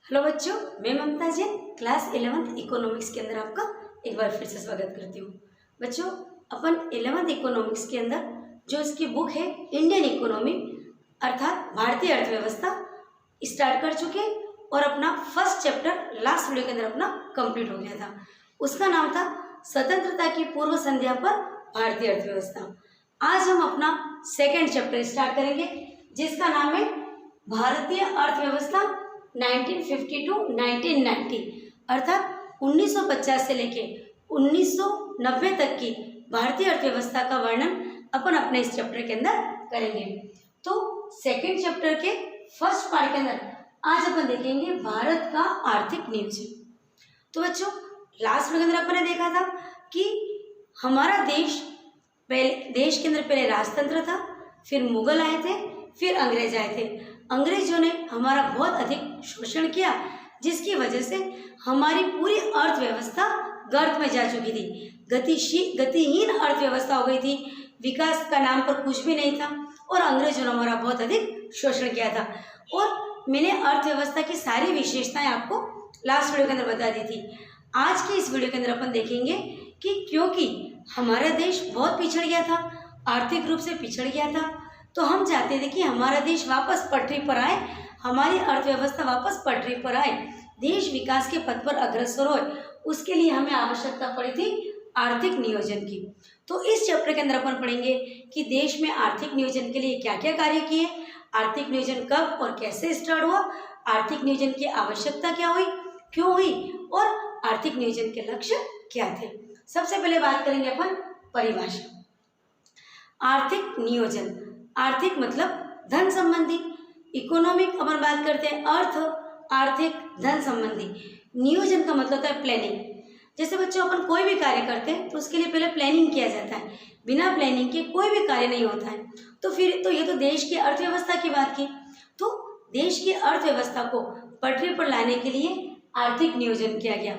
Hello बच्चों, मैं ममता Jain class 11th economics के अंदर आपका एक बार फिर से स्वागत करती हूँ। बच्चों, अपन 11th इकोनॉमिक्स के अंदर जो इसकी बुक है इंडियन इकोनॉमी अर्थात भारतीय अर्थव्यवस्था स्टार्ट कर चुके और अपना फर्स्ट चैप्टर लास्ट वीडियो के अंदर अपना कंप्लीट हो गया था। उसका नाम था स्वतंत्रता की पूर्व संध्या पर भारतीय अर्थव्यवस्था। आज हम अपना सेकेंड चैप्टर स्टार्ट करेंगे जिसका नाम है भारतीय अर्थव्यवस्था 1950 टू 1990 अर्थात 1950 से लेके 1990 तक की भारतीय अर्थव्यवस्था का वर्णन अपन अपने इस चैप्टर के अंदर करेंगे। तो सेकेंड चैप्टर के फर्स्ट पार्ट के अंदर आज अपन देखेंगे भारत का आर्थिक नियोजन। तो बच्चों, लास्ट वीडियो के अंदर अपन ने देखा था कि हमारा देश के अंदर पहले राजतंत्र था, फिर मुगल आए थे, फिर अंग्रेज आए थे। अंग्रेजों ने हमारा बहुत अधिक शोषण किया जिसकी वजह से हमारी पूरी अर्थव्यवस्था गर्त में जा चुकी थी। गतिहीन अर्थव्यवस्था हो गई थी, विकास का नाम पर कुछ भी नहीं था और अंग्रेजों ने हमारा बहुत अधिक शोषण किया था। और मैंने अर्थव्यवस्था की सारी विशेषताएं आपको लास्ट वीडियो के अंदर बता दी थी। आज के इस वीडियो के अंदर अपन देखेंगे कि क्योंकि हमारा देश बहुत पिछड़ गया था, आर्थिक रूप से पिछड़ गया था, तो हम चाहते थे कि हमारा देश वापस पटरी पर आए, हमारी अर्थव्यवस्था वापस पटरी पर आए, देश विकास के पथ पर अग्रसर हो। उसके लिए हमें आवश्यकता पड़ी थी आर्थिक नियोजन की। तो इस चैप्टर के अंदर अपन पढ़ेंगे कि देश में आर्थिक नियोजन के लिए क्या क्या कार्य किए, आर्थिक नियोजन कब और कैसे स्टार्ट हुआ, आर्थिक नियोजन की आवश्यकता क्या हुई, क्यों हुई और आर्थिक नियोजन के लक्ष्य क्या थे। सबसे पहले बात करेंगे अपन परिभाषा। आर्थिक नियोजन, आर्थिक मतलब धन संबंधी, इकोनॉमिक अपन बात करते हैं अर्थ, आर्थिक धन संबंधी। नियोजन का मतलब होता है प्लानिंग। जैसे बच्चों अपन कोई भी कार्य करते हैं तो उसके लिए पहले प्लानिंग किया जाता है, बिना प्लानिंग के कोई भी कार्य नहीं होता है। तो फिर तो ये तो देश की अर्थव्यवस्था की बात की, तो देश की अर्थव्यवस्था को पटरी पर लाने के लिए आर्थिक नियोजन किया गया।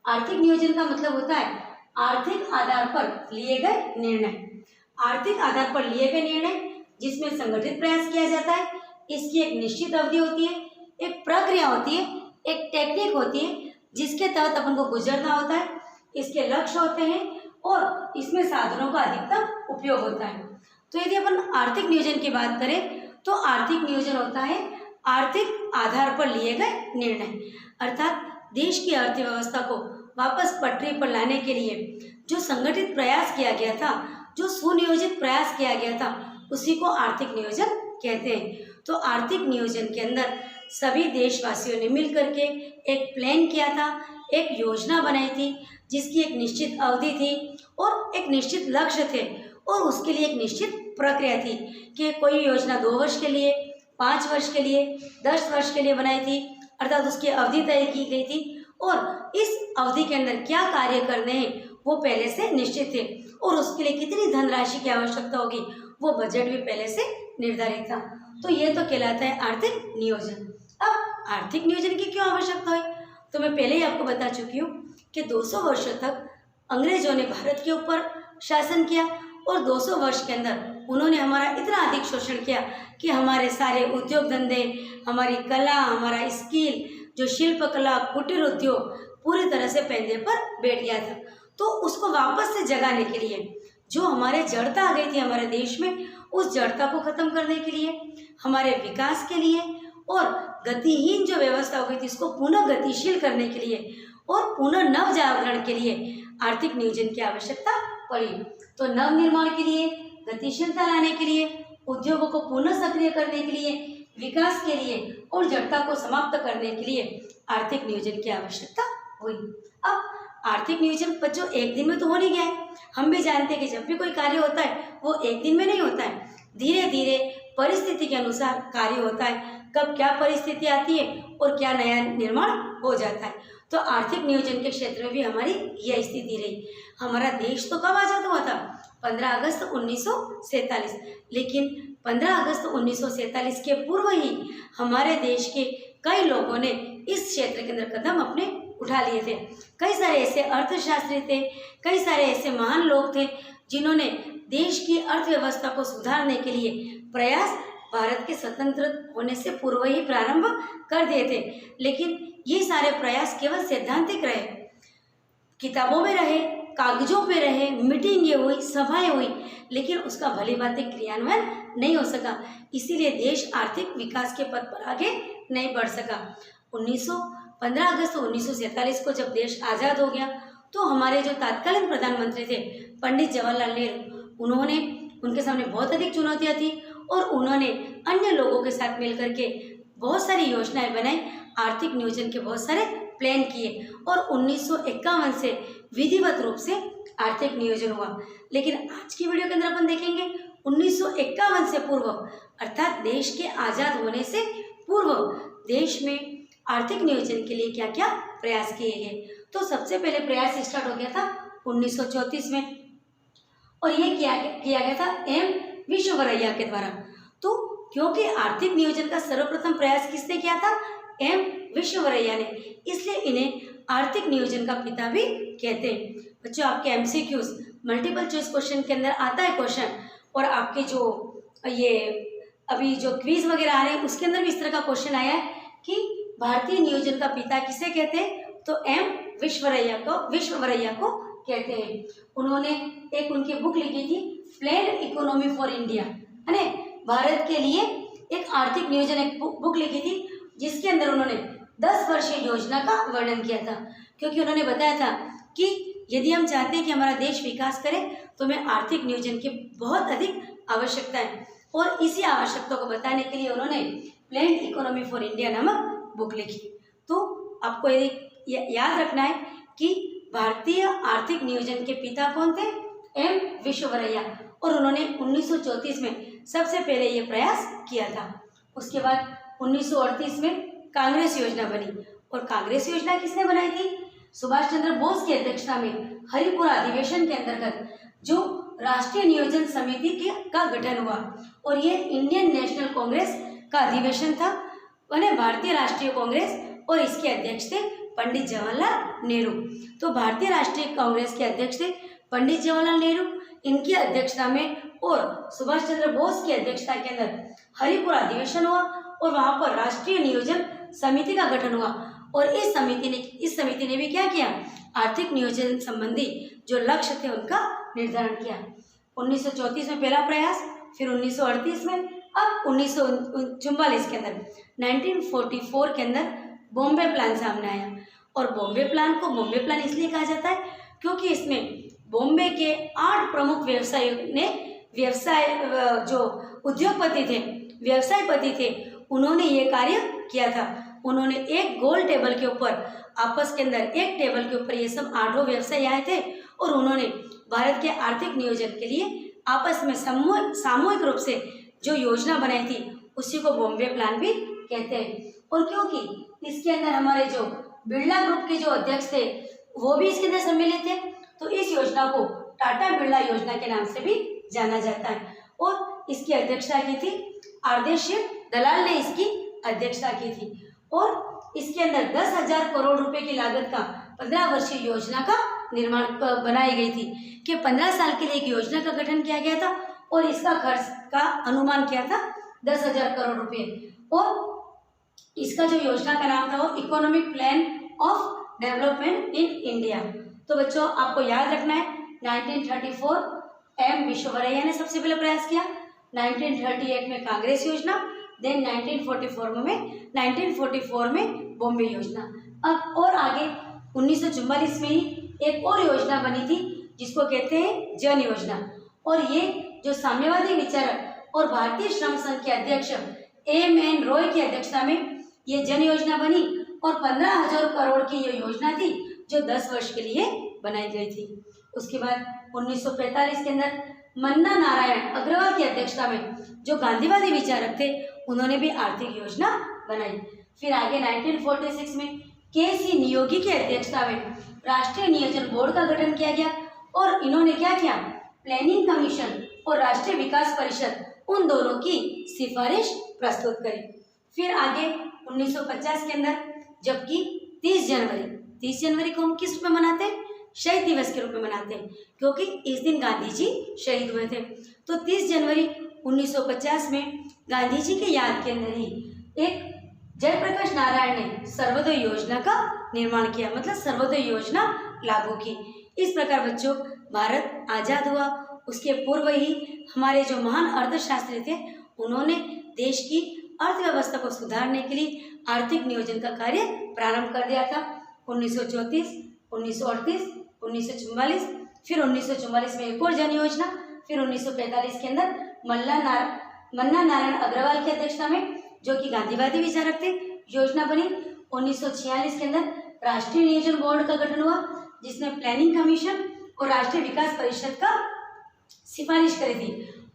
आर्थिक नियोजन का मतलब होता है आर्थिक आधार पर लिए गए निर्णय। आर्थिक आधार पर लिए गए निर्णय जिसमें संगठित प्रयास किया जाता है, इसकी एक निश्चित अवधि होती है, एक प्रक्रिया होती है, एक टेक्निक होती है जिसके तहत अपन को गुजरना होता है, इसके लक्ष्य होते हैं और इसमें साधनों का अधिकतम उपयोग होता है। तो यदि अपन आर्थिक नियोजन की बात करें तो आर्थिक नियोजन होता है आर्थिक आधार पर लिए गए निर्णय, अर्थात देश की अर्थव्यवस्था को वापस पटरी पर लाने के लिए जो संगठित प्रयास किया गया था, जो सुनियोजित प्रयास किया गया था, उसी को आर्थिक नियोजन कहते हैं। तो आर्थिक नियोजन के अंदर सभी देशवासियों ने मिलकर के एक प्लान किया था, एक योजना बनाई थी जिसकी एक निश्चित अवधि थी और एक निश्चित लक्ष्य थे और उसके लिए एक निश्चित प्रक्रिया थी कि कोई योजना 2 वर्ष के लिए, 5 वर्ष के लिए, 10 वर्ष के लिए बनाई थी, अर्थात उसकी अवधि तय की गई थी और इस अवधि के अंदर क्या कार्य करने हैं वो पहले से निश्चित थे और उसके लिए कितनी धनराशि की आवश्यकता होगी वो बजट भी पहले से निर्धारित था। तो ये तो कहलाता है आर्थिक नियोजन। अब आर्थिक नियोजन की क्यों आवश्यकता हुई, तो मैं पहले ही आपको बता चुकी हूँ कि 200 वर्षों तक अंग्रेजों ने भारत के ऊपर शासन किया और 200 वर्ष के अंदर उन्होंने हमारा इतना अधिक शोषण किया कि हमारे सारे उद्योग धंधे, हमारी कला, हमारा स्किल, जो शिल्प कला, कुटीर उद्योग पूरी तरह से पैंधे पर बैठ गया था। तो उसको वापस से जगाने के लिए जो हमारे जड़ता आ गई थी हमारे देश में, उस जड़ता को खत्म करने के लिए, हमारे विकास के लिए और गतिहीन जो व्यवस्था हो गई थी इसको पुनः गतिशील करने के लिए और पुनः नव जागरण के लिए आर्थिक नियोजन की आवश्यकता पड़ी। तो नव निर्माण के लिए, गतिशीलता लाने के लिए, उद्योगों को पुनः सक्रिय करने के लिए, विकास के लिए और जड़ता को समाप्त करने के लिए आर्थिक नियोजन की आवश्यकता हुई। अब आर्थिक नियोजन बच्चों एक दिन में तो हो नहीं गया है। हम भी जानते हैं कि जब भी कोई कार्य होता है वो एक दिन में नहीं होता है, धीरे धीरे परिस्थिति के अनुसार कार्य होता है, कब क्या परिस्थिति आती है और क्या नया निर्माण हो जाता है। तो आर्थिक नियोजन के क्षेत्र में भी हमारी यह स्थिति रही। हमारा देश तो कब आजाद हुआ था, 15 अगस्त 1947, लेकिन 15 अगस्त 1947 के पूर्व ही हमारे देश के कई लोगों ने इस क्षेत्र के अंदर कदम अपने उठा लिए थे। कई सारे ऐसे अर्थशास्त्री थे, कई सारे ऐसे महान लोग थे जिन्होंने देश की अर्थव्यवस्था को सुधारने के लिए प्रयास भारत के स्वतंत्र होने से पूर्व ही प्रारंभ कर दिए थे, लेकिन ये सारे प्रयास केवल सैद्धांतिक रहे, किताबों में रहे, कागजों पे रहे, मीटिंगें हुई, सभाएं हुई, लेकिन उसका भली भांति क्रियान्वयन नहीं हो सका। इसीलिए देश आर्थिक विकास के पथ पर आगे नहीं बढ़ सका। 15 अगस्त 1947 को जब देश आज़ाद हो गया तो हमारे जो तत्कालीन प्रधानमंत्री थे पंडित जवाहरलाल नेहरू, उन्होंने उनके सामने बहुत अधिक चुनौतियाँ थी और उन्होंने अन्य लोगों के साथ मिलकर के बहुत सारी योजनाएं बनाई, आर्थिक नियोजन के बहुत सारे प्लान किए और 1951 से विधिवत रूप से आर्थिक नियोजन हुआ। लेकिन आज की वीडियो के अंदर अपन देखेंगे 1951 से पूर्व, अर्थात देश के आज़ाद होने से पूर्व देश में आर्थिक नियोजन के लिए क्या क्या प्रयास किए गए। तो सबसे पहले प्रयास स्टार्ट हो गया था 1934 में और ये किया गया था एम विश्वेश्वरैया के द्वारा। तो क्योंकि आर्थिक नियोजन का सर्वप्रथम प्रयास किसने किया था? एम विश्वेश्वरैया ने, इसलिए इन्हें आर्थिक नियोजन का पिता भी कहते हैं। बच्चों, आपके एमसीक्यूज मल्टीपल चॉइस क्वेश्चन के अंदर आता है क्वेश्चन, और आपके जो ये अभी जो क्विज वगैरह आ रहे हैं उसके अंदर भी इस तरह का क्वेश्चन आया है कि भारतीय नियोजन का पिता किसे कहते हैं? तो एम विश्वेश्वरैया को कहते हैं। उन्होंने एक उनकी बुक लिखी थी प्लान इकोनॉमी फॉर इंडिया, है ना, भारत के लिए एक आर्थिक नियोजन एक बुक लिखी थी, जिसके अंदर उन्होंने 10 वर्षीय योजना का वर्णन किया था। क्योंकि उन्होंने बताया था कि यदि हम चाहते हैं कि हमारा देश विकास करे तो हमें आर्थिक नियोजन की बहुत अधिक आवश्यकता है, और इसी आवश्यकता को बताने के लिए उन्होंने प्लान इकोनॉमी फॉर इंडिया नामक बुक लिखी। तो आपको याद रखना है कि भारतीय आर्थिक नियोजन के पिता कौन थे? एम विश्वेश्वरैया, और उन्होंने 1934 में सबसे पहले ये प्रयास किया था। उसके बाद 1938 में कांग्रेस योजना बनी, और कांग्रेस योजना किसने बनाई थी? सुभाष चंद्र बोस की अध्यक्षता में हरिपुरा अधिवेशन के अंतर्गत जो राष्ट्रीय नियोजन समिति का गठन हुआ, और ये इंडियन नेशनल कांग्रेस का अधिवेशन था, उन्हें भारतीय राष्ट्रीय कांग्रेस, और इसके अध्यक्ष थे पंडित जवाहरलाल नेहरू। तो भारतीय राष्ट्रीय कांग्रेस के अध्यक्ष थे पंडित जवाहरलाल नेहरू, इनकी अध्यक्षता में और सुभाष चंद्र बोस की अध्यक्षता के अंदर हरिपुरा अधिवेशन हुआ, और वहां पर राष्ट्रीय नियोजन समिति का गठन हुआ, और इस समिति ने भी क्या किया? आर्थिक नियोजन संबंधी जो लक्ष्य थे उनका निर्धारण किया। 1934 में पहला प्रयास, फिर 1938 में, अब 1944 के अंदर 1944 के अंदर बॉम्बे प्लान सामने आया। और बॉम्बे प्लान को बॉम्बे प्लान इसलिए कहा जाता है क्योंकि इसमें बॉम्बे के 8 प्रमुख जो उद्योगपति थे, व्यवसायपति थे, उन्होंने ये कार्य किया था। उन्होंने एक गोल टेबल के ऊपर, आपस के अंदर एक टेबल के ऊपर ये सब 8 व्यवसायी आए थे, और उन्होंने भारत के आर्थिक नियोजन के लिए आपस में सामूहिक रूप से जो योजना बनाई थी उसी को बॉम्बे प्लान भी कहते हैं। और क्योंकि इसके अंदर हमारे जो बिरला ग्रुप के जो अध्यक्ष थे वो भी इसके अंदर सम्मिलित थे, तो इस योजना को टाटा बिरला योजना के नाम से भी जाना जाता है। और इसकी अध्यक्षता की थी आरदेशिव दलाल ने इसकी अध्यक्षता की थी, और इसके अंदर 10,000 करोड़ रुपए की लागत का 15 वर्षीय योजना का निर्माण बनाई गई थी कि 15 साल के लिए एक योजना का गठन किया गया था, और इसका खर्च का अनुमान किया था 10,000 करोड़ रुपए, और इसका जो योजना का नाम था वो economic plan of development in India. तो बच्चों, आपको याद रखना है 1934 एम विश्वेश्वरैया ने सबसे पहले प्रयास किया, 1938 में कांग्रेस योजना, देन 1944 में बॉम्बे योजना। अब और आगे 1944 में ही एक और योजना बनी थी जिसको कहते हैं जन योजना, और ये जो साम्यवादी विचारक और भारतीय श्रम संघ के अध्यक्ष एम.एन. रॉय की अध्यक्षता में ये जन योजना बनी, और 15,000 करोड़ की ये योजना थी जो 10 वर्ष के लिए बनाई गई थी। उसके बाद 1945 के अंदर मन्ना नारायण अग्रवाल की अध्यक्षता में जो गांधीवादी विचारक थे उन्होंने भी आर्थिक योजना बनाई। फिर आगे 1946 में के.सी. नियोगी की अध्यक्षता में राष्ट्रीय नियोजन बोर्ड का गठन किया गया, और इन्होंने क्या किया? प्लानिंग कमीशन और राष्ट्रीय विकास परिषद, उन दोनों की सिफारिश प्रस्तुत करी। फिर आगे 1950 के अंदर, जबकि 30 जनवरी को हम किस रूप में मनाते हैं? शहीद दिवस के रूप में मनाते हैं, क्योंकि इस दिन गांधी जी शहीद हुए थे। तो 30 जनवरी 1950 में गांधी जी की याद के अंदर ही एक जयप्रकाश नारायण ने सर्वोदय योजना का निर्माण किया, मतलब सर्वोदय योजना लागू की। इस प्रकार बच्चों भारत आज़ाद हुआ, उसके पूर्व ही हमारे जो महान अर्थशास्त्री थे उन्होंने देश की अर्थव्यवस्था को सुधारने के लिए आर्थिक नियोजन का कार्य प्रारंभ कर दिया था। 1934, 1938, 1944, फिर 1944 में एक और जन योजना, फिर 1945 के अंदर मन्ना नारायण अग्रवाल की अध्यक्षता में, जो कि गांधीवादी विचारक थे, योजना बनी। 1946 के अंदर राष्ट्रीय नियोजन बोर्ड का गठन हुआ, जिसने प्लानिंग कमीशन और राष्ट्रीय विकास परिषद का सिफारिश करी थी।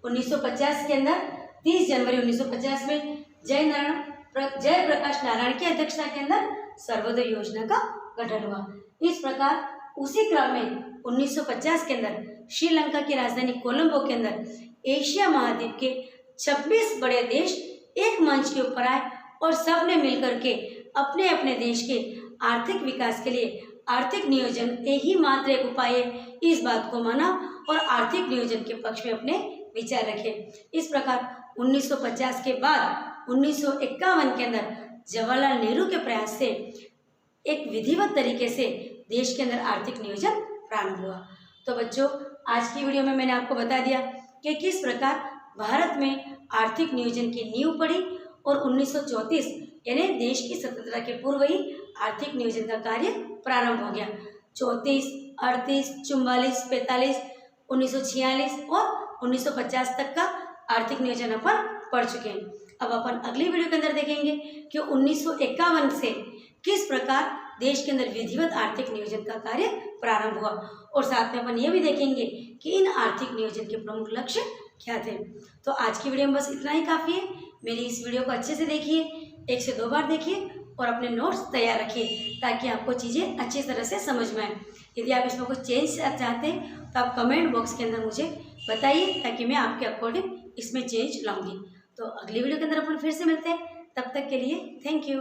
1950 के अंदर 30 जनवरी 1950 में जयप्रकाश नारायण की अध्यक्षता के अंदर सर्वोदय योजना का गठन हुआ। इस प्रकार उसी क्रम में 1950 के अंदर श्रीलंका की राजधानी कोलंबो के अंदर एशिया महाद्वीप के 26 बड़े देश एक मंच के ऊपर आए और सब ने मिलकर के अपने अपने देश के आर्थिक विकास के लिए आर्थिक नियोजन यही मात्र एक उपाय है, इस बात को माना और आर्थिक नियोजन के पक्ष में अपने विचार रखे। इस प्रकार 1950 के बाद 1951 के अंदर जवाहरलाल नेहरू के प्रयास से एक विधिवत तरीके से देश के अंदर आर्थिक नियोजन प्रारंभ हुआ। तो बच्चों आज की वीडियो में मैंने आपको बता दिया कि किस प्रकार भारत में आर्थिक नियोजन की नींव पड़ी और 1934 यानी देश की स्वतंत्रता के पूर्व ही आर्थिक नियोजन का कार्य प्रारंभ हो गया। 34, 38, 44, 45, 1946 और 1950 तक का आर्थिक नियोजन अपन पढ़ चुके हैं। अब अपन अगली वीडियो के अंदर देखेंगे कि 1951 से किस प्रकार देश के अंदर विधिवत आर्थिक नियोजन का कार्य प्रारंभ हुआ, और साथ में अपन ये भी देखेंगे कि इन आर्थिक नियोजन के प्रमुख लक्ष्य क्या थे। तो आज की वीडियो में बस इतना ही काफ़ी है। मेरी इस वीडियो को अच्छे से देखिए, 1 से 2 बार देखिए और अपने नोट्स तैयार रखिए ताकि आपको चीज़ें अच्छी तरह से समझ में आए। यदि आप इसमें कुछ चेंज चाहते हैं तो आप कमेंट बॉक्स के अंदर मुझे बताइए ताकि मैं आपके अकॉर्डिंग इसमें चेंज लाऊंगी। तो अगली वीडियो के अंदर अपन फिर से मिलते हैं, तब तक के लिए थैंक यू।